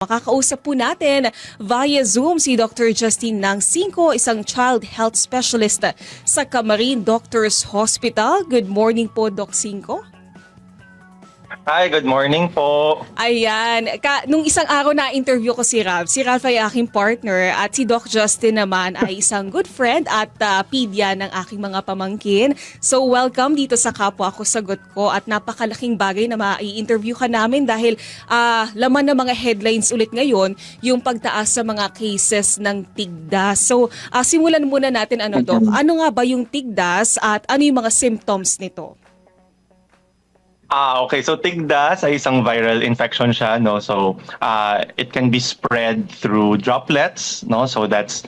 Makakausap po natin via Zoom si Dr. Justine Nangcinco, isang child health specialist sa Camarine Doctors Hospital. Good morning po, Doc Cinco. Hi, good morning po. Ayan, nung isang araw na interview ko si Ralph. Si Ralph ay aking partner at si Doc Justin naman ay isang good friend at pedya ng aking mga pamangkin. So welcome dito sa Kapwa Ako Sagot Ko at napakalaking bagay na mai-interview ka namin dahil laman ng mga headlines ulit ngayon yung pagtaas sa mga cases ng tigdas. So simulan muna natin Doc. Ano nga ba yung tigdas at ano yung mga symptoms nito? Okay. So tigdas ay isang viral infection siya, no? So it can be spread through droplets, no? So that's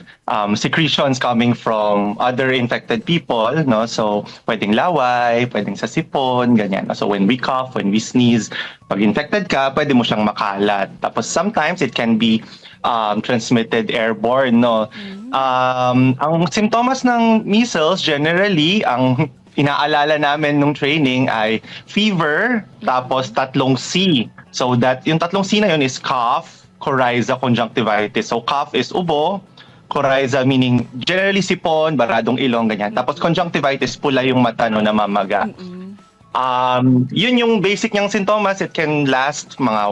secretions coming from other infected people, no? So pwedeng laway, pwedeng sa sipon, ganyan. So when we cough, when we sneeze, pag infected ka, pwede mo siyang makalat. Tapos sometimes it can be transmitted airborne, no? Ang simptomas ng measles generally, ang inaalala namin nung training ay fever, tapos tatlong C. So that yung tatlong C na yun is cough, coryza, conjunctivitis. So cough is ubo, coryza meaning generally sipon, baradong ilong, ganyan. Tapos conjunctivitis, pula yung mata, no, namamaga. Yun yung basic niyang sintomas. It can last mga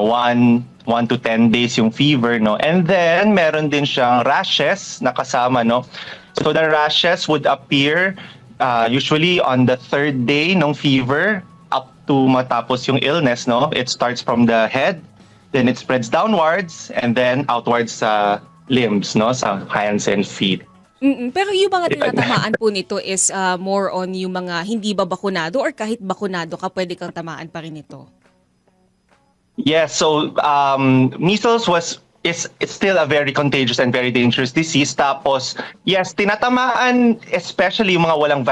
1 to 10 days yung fever, no. And then meron din siyang rashes na kasama, no. So the rashes would appear usually on the third day ng fever up to matapos yung illness, no? It starts from the head, then it spreads downwards, and then outwards sa limbs, no? Sa hands and feet. Pero yung mga tinatamaan po nito is more on yung mga hindi ba bakunado or kahit bakunado ka, pwede kang tamaan pa rin ito? Yes, so measles it's still a very contagious and very dangerous disease. Tapos, yes, tinatamaan especially yung mga walang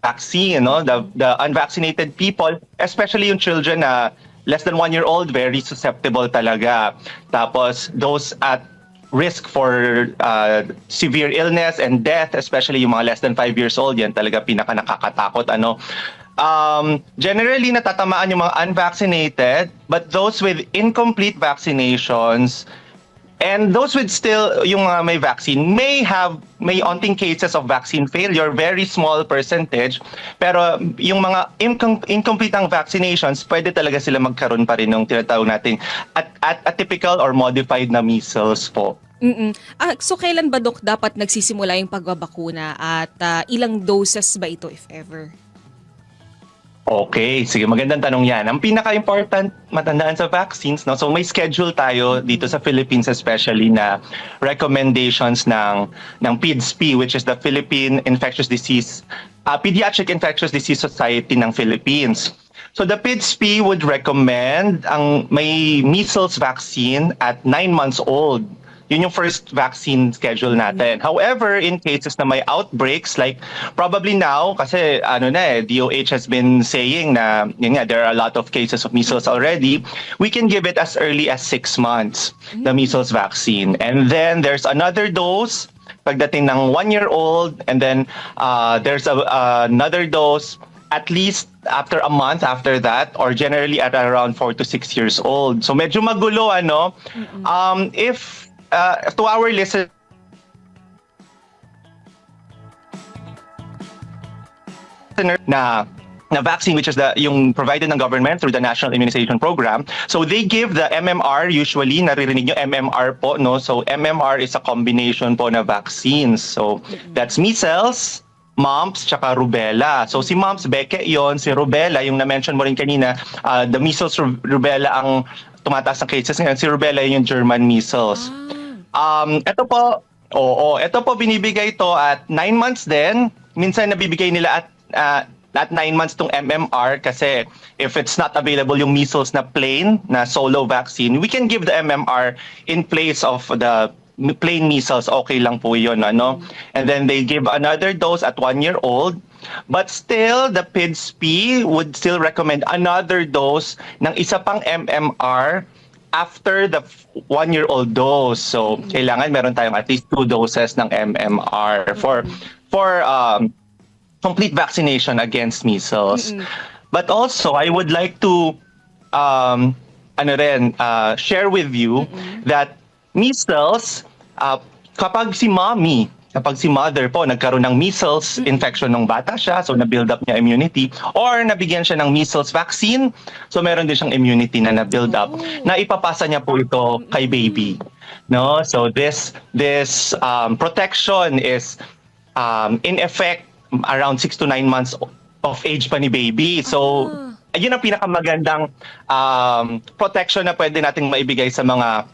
vaccine, no? The unvaccinated people, especially yung children na less than 1 year old, very susceptible talaga. Tapos, those at risk for severe illness and death, especially yung mga less than 5 years old, yan talaga pinaka nakakatakot, generally natatamaan yung mga unvaccinated, but those with incomplete vaccinations and those with still yung may vaccine may onting cases of vaccine failure, very small percentage, pero yung mga incomplete ang vaccinations, pwede talaga sila magkaroon pa rin ng tinatawag nating atypical or modified na measles po. So kailan ba, Dok, dapat nagsisimula yung pagbabakuna at ilang doses ba ito if ever? Okay, sige, magandang tanong yan. Ang pinaka-important matandaan sa vaccines, no? So may schedule tayo dito sa Philippines especially na recommendations ng PIDSP, which is the Philippine Infectious Disease, Pediatric Infectious Disease Society ng Philippines. So the PIDSP would recommend ang may measles vaccine at 9 months old. Yun yung first vaccine schedule natin. However, in cases na may outbreaks, like probably now, kasi DOH has been saying na yun nga, there are a lot of cases of measles already, we can give it as early as 6 months, the measles vaccine. And then there's another dose pagdating ng 1 year old, and then there's another dose at least after a month after that, or generally at around 4 to 6 years old. So medyo magulo, if to our listeners na vaccine, which is yung provided ng government through the National Immunization Program. So they give the MMR, usually naririnig nyo MMR po, no? So MMR is a combination po na vaccines. So that's measles, mumps, tsaka rubella. So si mumps, beke yon, si rubella, yung na-mention mo rin kanina, the measles, rubella ang tumataas ng cases ngayon. Si rubella yung German measles. Ito po binibigay to at 9 months din. Minsan nabibigay nila at 9 months tong MMR kasi if it's not available yung measles na plain na solo vaccine, we can give the MMR in place of the plain measles. Okay lang po yun, And then they give another dose at 1 year old. But still, the PIDSP would still recommend another dose ng isa pang MMR after the 1 year old dose. So, kailangan meron tayong at least 2 doses ng MMR for complete vaccination against measles. But also, I would like to share with you that measles, kapag si mother po nagkaroon ng measles infection nung bata siya, so na-build up niya immunity, or nabigyan siya ng measles vaccine, so meron din siyang immunity na na-build up, na ipapasa niya po ito kay baby. No? So this protection is in effect around 6 to 9 months of age pa ni baby. So yun ang pinakamagandang protection na pwede nating maibigay sa mga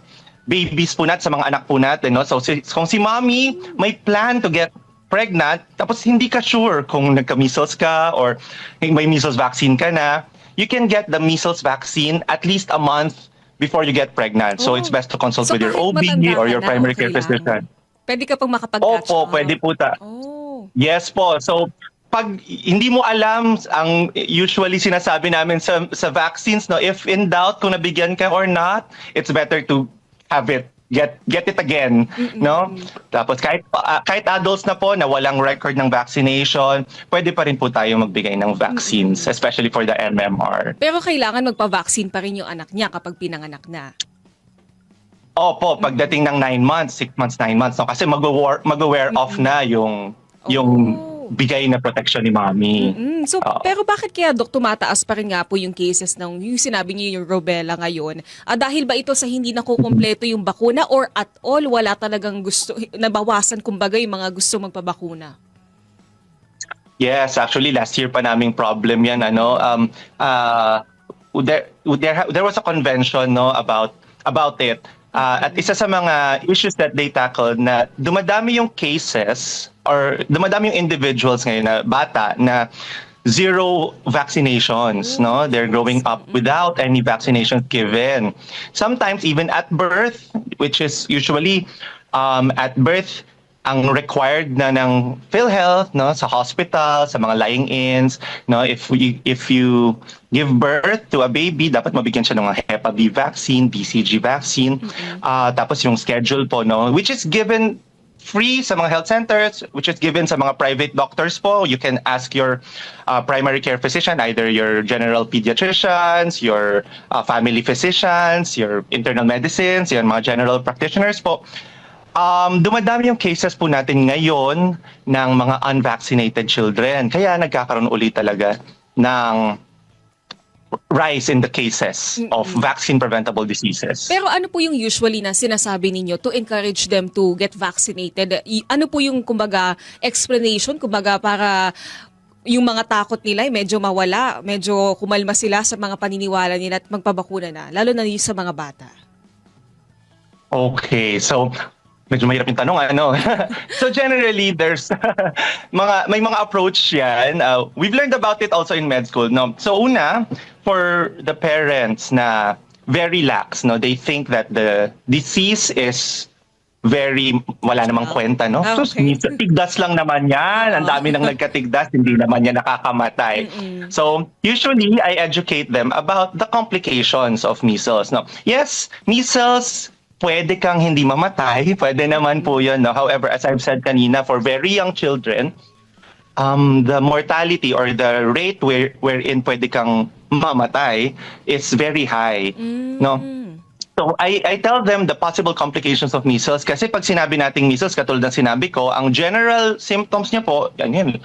babies po natin, sa mga anak po natin. No? So kung si mommy may plan to get pregnant, tapos hindi ka sure kung nagka-measles ka or may measles vaccine ka na, you can get the measles vaccine at least a month before you get pregnant. So it's best to consult with your kahit OB matanda or ka your na, primary okay care lang? physician. Pwede ka pang makapag-catch Opo, up? pwede po Oh. Yes po. So pag hindi mo alam, ang usually sinasabi namin sa vaccines, no, if in doubt kung nabigyan ka or not, it's better to have it, get it again, no? Tapos kahit adults na po na walang record ng vaccination, pwede pa rin po tayo magbigay ng vaccines, especially for the MMR. Pero kailangan magpa-vaccine pa rin yung anak niya kapag pinanganak na. Opo, pagdating ng 9 months, 6 months, 9 months, no? Kasi mag-wear off na yung bigay na protection ni mommy. So, pero bakit kaya, Dok, tumataas pa rin nga po yung cases ng, yung sinabi niyo yung rubella ngayon? Dahil ba ito sa hindi nakukumpleto yung bakuna, or at all, wala talagang gusto, nabawasan kumbaga yung mga gusto magpabakuna? Yes, actually last year pa naming problem yan, there was a convention, no, about it. At isa sa mga issues that they tackled, na dumadami yung cases or dumadami yung individuals ngayon na bata na zero vaccinations, no? They're growing up without any vaccinations given. Sometimes even at birth, which is usually at birth ang required na ng PhilHealth, no, sa hospital, sa mga lying-ins, no, if you give birth to a baby, dapat mabigyan siya ng Hep B vaccine, BCG vaccine, tapos yung schedule po, no, which is given free sa mga health centers, which is given sa mga private doctors po. You can ask your primary care physician, either your general pediatricians, your family physicians, your internal medicines, yung mga general practitioners po. Dumadami yung cases po natin ngayon ng mga unvaccinated children. Kaya nagkakaroon ulit talaga ng rise in the cases of vaccine-preventable diseases. Pero ano po yung usually na sinasabi ninyo to encourage them to get vaccinated? Ano po yung, kumbaga, explanation, kumbaga, para yung mga takot nila ay medyo mawala, medyo kumalma sila sa mga paniniwala nila at magpabakuna na, lalo na yung sa mga bata? Okay, so medyo mahirap yung tanong, So generally, there's may mga approach yan. We've learned about it also in med school, no? So una, for the parents na very lax, no? They think that the disease is wala namang kwenta, no? So, tigdas lang naman yan. Ang dami nang nagkatigdas, hindi naman yan nakakamatay. So, usually, I educate them about the complications of measles, no? Yes, measles, pwede kang hindi mamatay, pwede naman po yun. No? However, as I've said kanina, for very young children, the mortality or the rate wherein pwede kang mamatay is very high. No? So I tell them the possible complications of measles, kasi pag sinabi nating measles, katulad ng sinabi ko, ang general symptoms niya po, yan,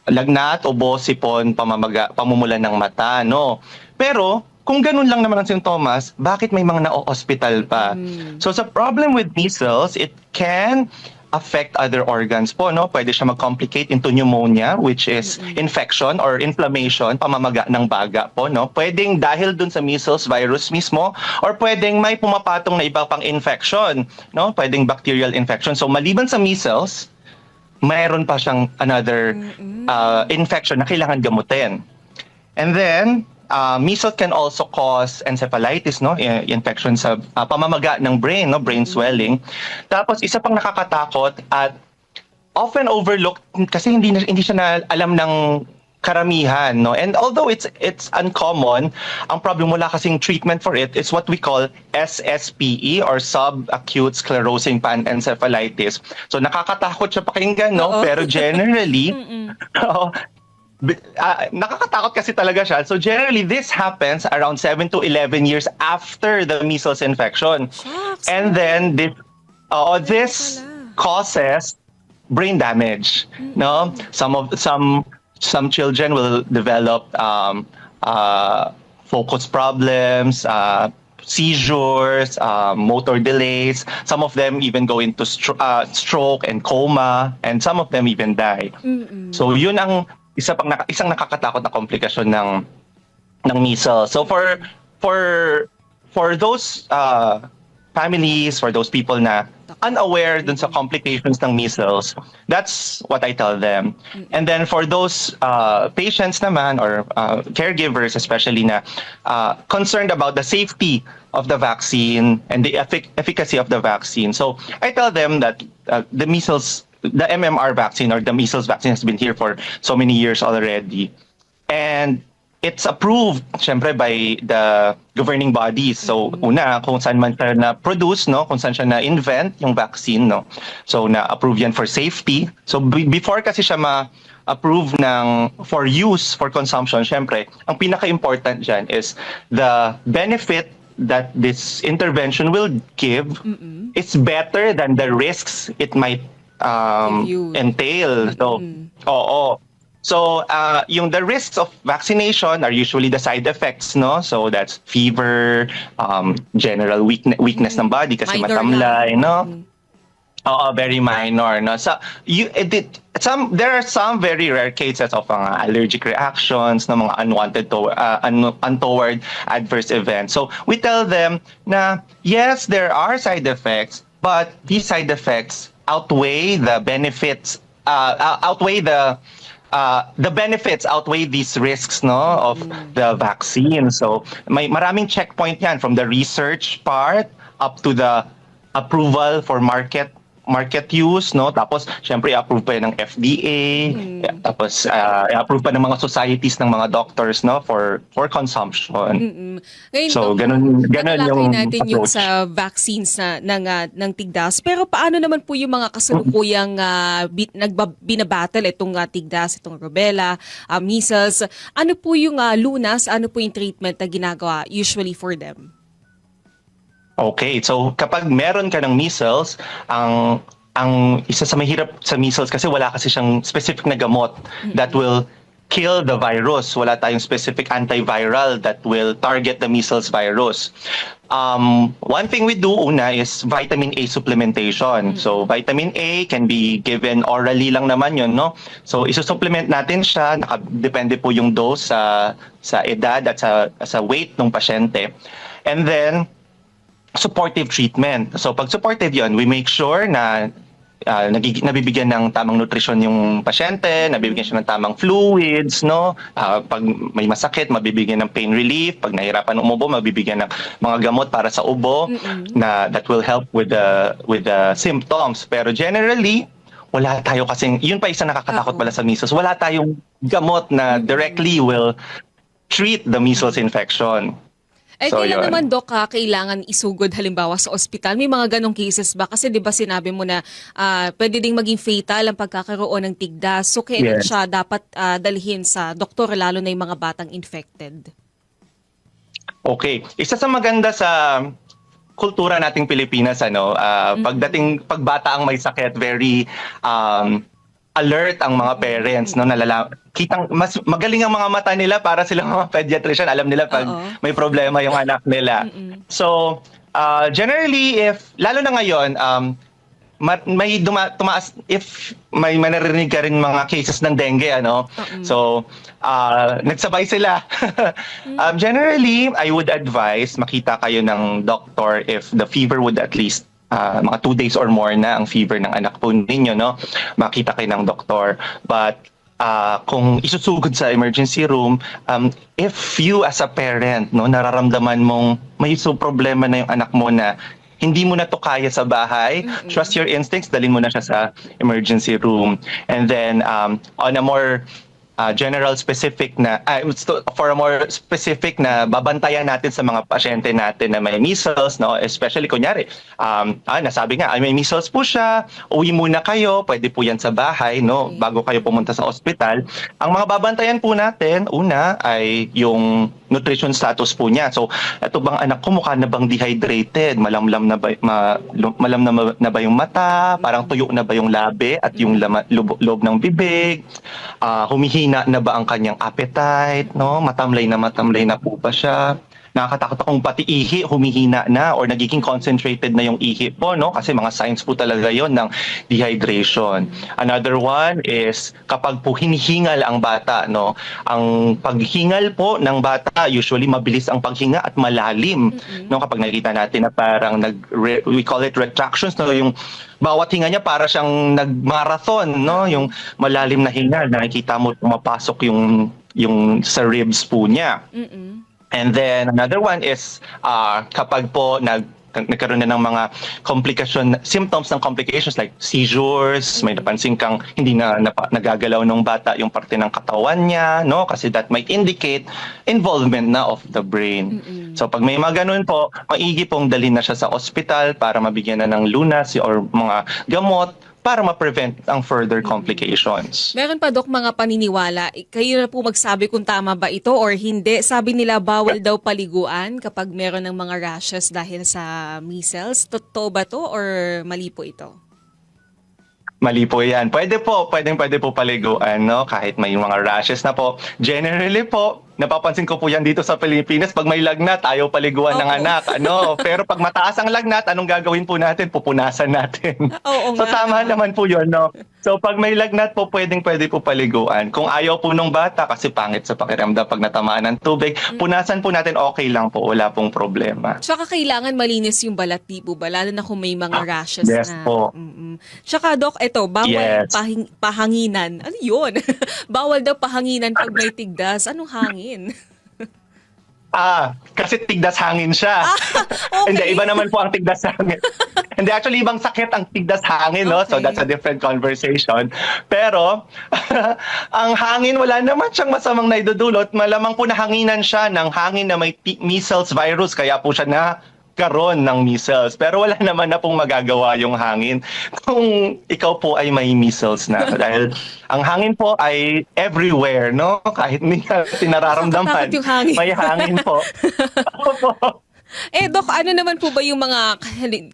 lagnat, ubo, sipon, pamamaga, pamumulan ng mata. No? Pero kung ganun lang naman ang sintomas, bakit may mga na-hospital pa? So sa problem with measles, it can affect other organs po, no? Pwede siya mag-complicate into pneumonia, which is infection or inflammation, pamamaga ng baga po, no? Pwedeng dahil dun sa measles virus mismo, or pwedeng may pumapatong na iba pang infection, no? Pwedeng bacterial infection. So maliban sa measles, mayroon pa siyang another infection na kailangan gamutin. And then, measles can also cause encephalitis, no? Infection sa pamamaga ng brain, no? Brain swelling. Tapos isa pang nakakatakot at often overlooked kasi hindi siya na alam ng karamihan, no? And although it's uncommon, ang problem, wala kasing treatment for it, is what we call SSPE or subacute sclerosing panencephalitis. So nakakatakot siya pakinggan, no? Pero generally, nakakatakot kasi talaga siya. So generally, this happens around 7 to 11 years after the measles infection. Shucks. And then this pala. causes brain damage. No, some children will develop focus problems, seizures, motor delays. Some of them even go into stroke and coma, and some of them even die. So yun ang isang nakakatakot na komplikasyon ng measles. So for those families, for those people na unaware dun sa complications ng measles, that's what I tell them. And then for those patients naman or caregivers especially na concerned about the safety of the vaccine and the efficacy of the vaccine. So I tell them that the MMR vaccine or the measles vaccine has been here for so many years already. And it's approved, syempre, by the governing bodies. So, una, kung saan man siya na-produce, no? Kung saan siya na-invent yung vaccine, no? So, na-approve yan for safety. So, before kasi siya ma-approve for use, for consumption, syempre, ang pinaka-important dyan is the benefit that this intervention will give is better than the risks it might entail. So, oo. So, the risks of vaccination are usually the side effects, no? So, that's fever, general weakness ng body kasi Minor matamlay, lang. no? Oo, very minor, no? So, there are some very rare cases of allergic reactions, no, mga untoward adverse events. So, we tell them na, yes, there are side effects, but these side effects outweigh the benefits, the benefits outweigh these risks, no, of the vaccine. So maraming checkpoint yan from the research part up to the approval for market use, no? Tapos syempre i-approve pa yan ng FDA, tapos i-approve pa ng mga societies ng mga doctors, no, for consumption. Ngayon, So Dok, ganun natalakay yung natin yung approach. sa vaccines ng tigdas. Pero paano naman po yung mga kasalukuyang binabattle itong tigdas, itong rubella, measles? Ano po yung lunas? Ano po yung treatment na ginagawa usually for them? Okay, so kapag meron ka ng measles, ang isa sa mahirap sa measles kasi wala kasi siyang specific na gamot that will kill the virus. Wala tayong specific antiviral that will target the measles virus. One thing we do una is vitamin A supplementation. So vitamin A can be given orally lang naman yun, no? So isusupplement natin siya, depende po yung dose sa edad at sa weight ng pasyente. And then supportive treatment. So pag supportive yon, we make sure na nabibigyan ng tamang nutrisyon yung pasyente, nabibigyan siya ng tamang fluids, no? Pag may masakit, mabibigyan ng pain relief. Pag nahirapan umubo, mabibigyan ng mga gamot para sa ubo that will help with the symptoms. Pero generally, wala tayo kasing, yun pa isa nakakatakot pala sa measles, wala tayong gamot na directly will treat the measles infection. So, Kailan yun. naman, Dok, kailangan isugod halimbawa sa ospital? May mga ganong cases ba? Kasi di ba sinabi mo na pwede ding maging fatal ang pagkakaroon ng tigdas. So kailan Yes. siya dapat dalhin sa doktor lalo na yung mga batang infected? Okay. Isa sa maganda sa kultura nating Pilipinas, pag bata ang may sakit, very alert ang mga parents, no, kitang mas magaling ang mga mata nila para silang mga pediatrician, alam nila pag may problema yung anak nila. So generally, if lalo na ngayon, may tumaas, if may manarinig ka rin mga cases ng dengue, so nagsabay sila. Generally, I would advise makita kayo ng doctor if the fever would at least mga 2 days or more na ang fever ng anak po ninyo, no? Makita kayo ng doktor. But kung isusugod sa emergency room, if you as a parent, no, nararamdaman mong may problema na yung anak mo na hindi mo na to kaya sa bahay, trust your instincts, dalhin mo na siya sa emergency room. And then on a more general specific na for a more specific na babantayan natin sa mga pasyente natin na may measles, no, especially kunyari nasabi nga ay may measles po siya, uwi muna kayo, pwede po yan sa bahay, no, bago kayo pumunta sa ospital. Ang mga babantayan po natin una ay yung nutrition status po niya. So, ito bang anak ko mukha na bang dehydrated? Malamlam na ba, na ba yung mata? Parang tuyo na ba yung labi at yung loob ng bibig? Humihina na ba ang kanyang appetite? No? Matamlay na po ba siya? Nakakatakot akong pati ihi, humihina na or nagiging concentrated na yung ihi po, no? Kasi mga signs po talaga yon ng dehydration. Another one is kapag po hinihingal ang bata, no? Ang paghingal po ng bata, usually mabilis ang paghinga at malalim, no? Kapag nakita natin na parang we call it retractions, no? Yung bawat hinga niya para siyang nag-marathon, no? Yung malalim na hinga, nakikita mo pumapasok yung sa ribs po niya. And then another one is kapag po nagkaroon na ng mga symptoms ng complications like seizures, may napansin kang hindi na nagagalaw ng bata yung parte ng katawan niya, no? Kasi that might indicate involvement na of the brain. So pag may mga ganun po, maigi pong dalhin na siya sa ospital para mabigyan na ng lunas or mga gamot para ma-prevent ang further complications. Meron pa, Dok, mga paniniwala. Kayo na po magsabi kung tama ba ito or hindi. Sabi nila bawal daw paliguan kapag meron ng mga rashes dahil sa measles. Totoo ba to or mali po ito? Mali po yan. Pwede po paliguan, no? Kahit may mga rashes na po. Generally po, napapansin ko po yan dito sa Pilipinas, pag may lagnat, ayaw paliguan ng anak. Pero pag mataas ang lagnat, anong gagawin po natin? Pupunasan natin. Oo So nga. tama naman po yun, no? So pag may lagnat po, pwede po paliguan. Kung ayaw po nung bata, kasi pangit sa pakiramdam pag natamaan ng tubig, punasan po natin, okay lang po, wala pong problema. Tsaka kailangan malinis yung balat, di po ba? Lalo na kung may mga rashes yes na. po. Tsaka, Dok, ito, bawal Yes. pahanginan. Ano yun? Bawal daw pahanginan pag may tigdas. Anong hangin? Kasi tigdas hangin siya. Okay. Hindi, iba naman po ang tigdas hangin. Hindi, actually, ibang sakit ang tigdas hangin, no? So Okay. that's a different conversation. Pero, ang hangin, wala naman siyang masamang naidudulot. Malamang po nahanginan siya ng hangin na may measles virus, kaya po siya karon ng measles. Pero wala naman na pong magagawa yung hangin kung ikaw po ay may measles na. Dahil ang hangin po ay everywhere, no? Kahit hindi natin nararamdaman, Nakakatakot yung hangin. may hangin po. Opo. Dok, ano naman po ba yung mga,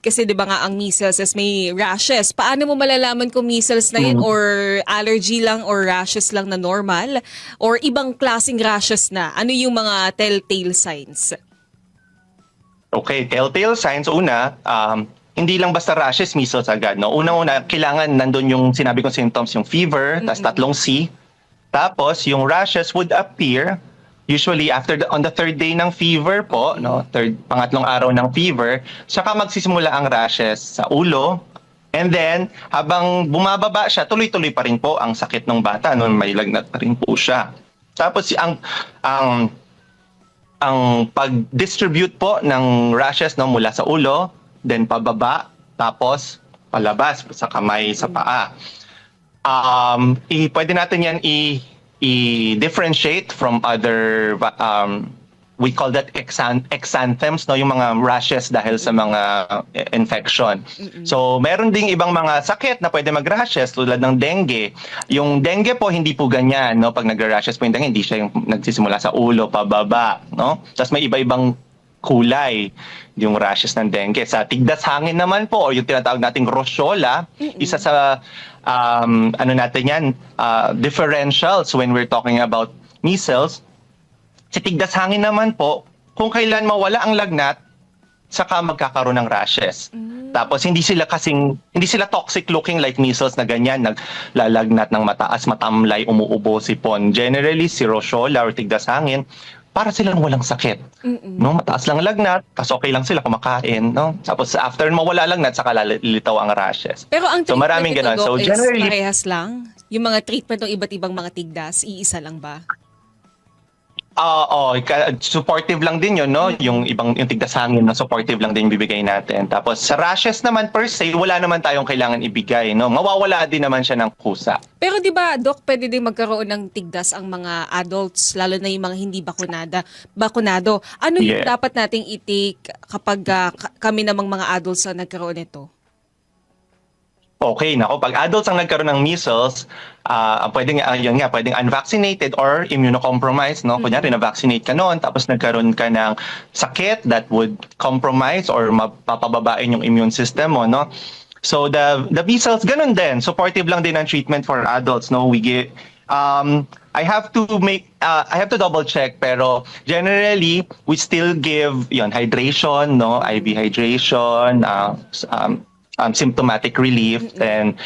kasi di ba nga ang measles is may rashes. Paano mo malalaman kung measles na yun or allergy lang or rashes lang na normal? Or ibang klaseng rashes na? Ano yung mga telltale signs? Okay, telltale signs. Una, hindi lang basta rashes, measles agad. No? Una-una, kailangan nandun yung sinabi kong symptoms, yung fever, tas tatlong C. Tapos, yung rashes would appear usually on the third day ng fever po, no? Pangatlong araw ng fever, saka magsisimula ang rashes sa ulo. And then, habang bumababa siya, tuloy-tuloy pa rin po ang sakit ng bata. No? May lagnat pa rin po siya. Tapos, ang pag-distribute po ng rashes, no, mula sa ulo, then pababa, tapos palabas sa kamay, sa paa. Pwede natin yan i-differentiate from other we call that exanthems, no, yung mga rashes dahil sa mga infection. So, meron ding ibang mga sakit na pwede mag-rashes tulad ng dengue. Yung dengue po hindi po ganyan, no? Pag nag-rashes po yung dengue, hindi siya yung nagsisimula sa ulo pababa, no? Tapos may iba-ibang kulay yung rashes ng dengue. Sa tigdas hangin naman po, o yung tinatawag nating rosola, isa sa differentials when we're talking about measles. Sa tigdas hangin naman po, kung kailan mawala ang lagnat, saka magkakaroon ng rashes. Tapos hindi sila toxic looking like measles na ganyan, naglalagnat ng mataas, matamlay, umuubo, sipon. Generally, si rosola or tigdas hangin, para silang walang sakit. No, mataas lang lagnat, tapos okay lang sila kumakain, no? Tapos after mawala lagnat, saka lalitaw ang rashes. Pero ang so treatment maraming nito, ganun. Dok, So is generally, parehas lang? Yung mga treatment ng iba't ibang mga tigdas, iisa lang ba? Supportive lang din yun, no? Yung tigdasangin na supportive lang din bibigay natin. Tapos sa rashes naman per se, wala naman tayong kailangan ibigay, no? Mawawala din naman siya ng kusa. Pero 'di ba, Doc, pwede din magkaroon ng tigdas ang mga adults, lalo na yung mga hindi bakunado. Ano yung Yeah. dapat nating i-take kapag kami namang mga adults na nagkaroon nito? Okay, nako, pag adults ang nagkaroon ng measles, pwedeng unvaccinated or immunocompromised, no? Kunyari, na-vaccinate ka noon, tapos nagkaroon ka ng sakit that would compromise or mapapababain yung immune system mo, no? So the measles, ganun din. Supportive lang din ang treatment for adults, no? I have to double check, pero generally we still give hydration, no? IV hydration, symptomatic relief, and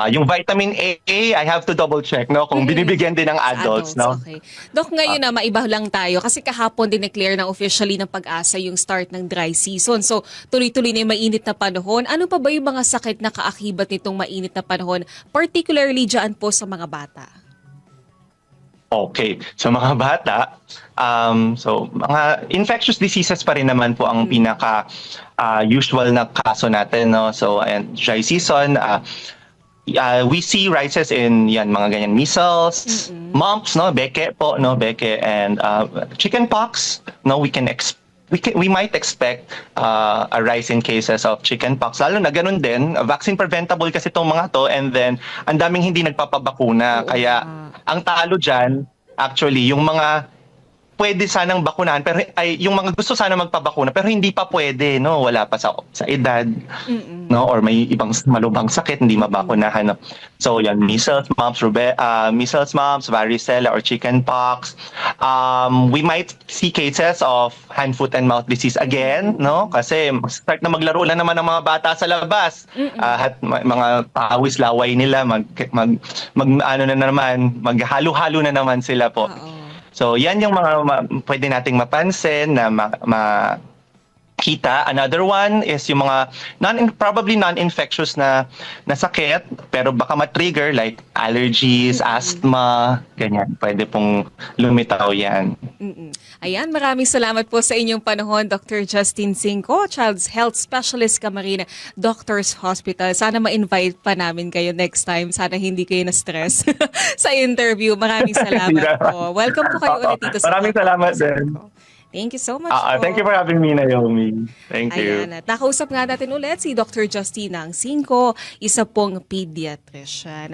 yung vitamin A, I have to double check, no, kung binibigyan din ng adults, no. Okay. Dok, ngayon na maiba lang tayo kasi kahapon dineclare na officially ng Pag-asa yung start ng dry season. So tuloy-tuloy na yung mainit na panahon. Ano pa ba yung mga sakit na kaakibat nitong mainit na panahon, particularly dyan po sa mga bata? Okay. So mga bata, so mga infectious diseases pa rin naman po ang pinaka usual na kaso natin, no. So and dry season, we see rises in mga ganyan measles, mumps, no, beke po, no, beke, and chickenpox, no, we might expect a rise in cases of chickenpox. Lalo na ganun din, vaccine preventable kasi itong mga to, and then ang daming hindi nagpapabakuna. Kaya ang talo dyan, actually, yung mga pwede sanang bakunahan, pero yung mga gusto sana magpabakuna pero hindi pa pwede, no, wala pa sa edad, no, or may ibang malubhang sakit hindi mabakunahan, no? So yan, measles, mumps, varicella or chickenpox. We might see cases of hand, foot and mouth disease again, no, kasi start na maglaro lang naman ng mga bata sa labas, at mga pawis laway nila, maghalo-halo na naman sila po. So, yan yung mga pwede nating mapansin na makita. Another one is yung mga probably non-infectious na sakit, pero baka ma-trigger like allergies, asthma, ganyan. Pwede pong lumitaw yan. Ayan, maraming salamat po sa inyong panahon, Dr. Justin Cinco, Child's Health Specialist, Camarines Doctors Hospital. Sana ma-invite pa namin kayo next time. Sana hindi kayo na-stress sa interview. Maraming salamat po. Welcome po kayo ulit dito sa Maraming salamat din. Thank you so much po. Thank you for having me, Naomi. Thank you. Ayan, at nakausap nga natin ulit si Dr. Justina Cinco, isa pong pediatrician.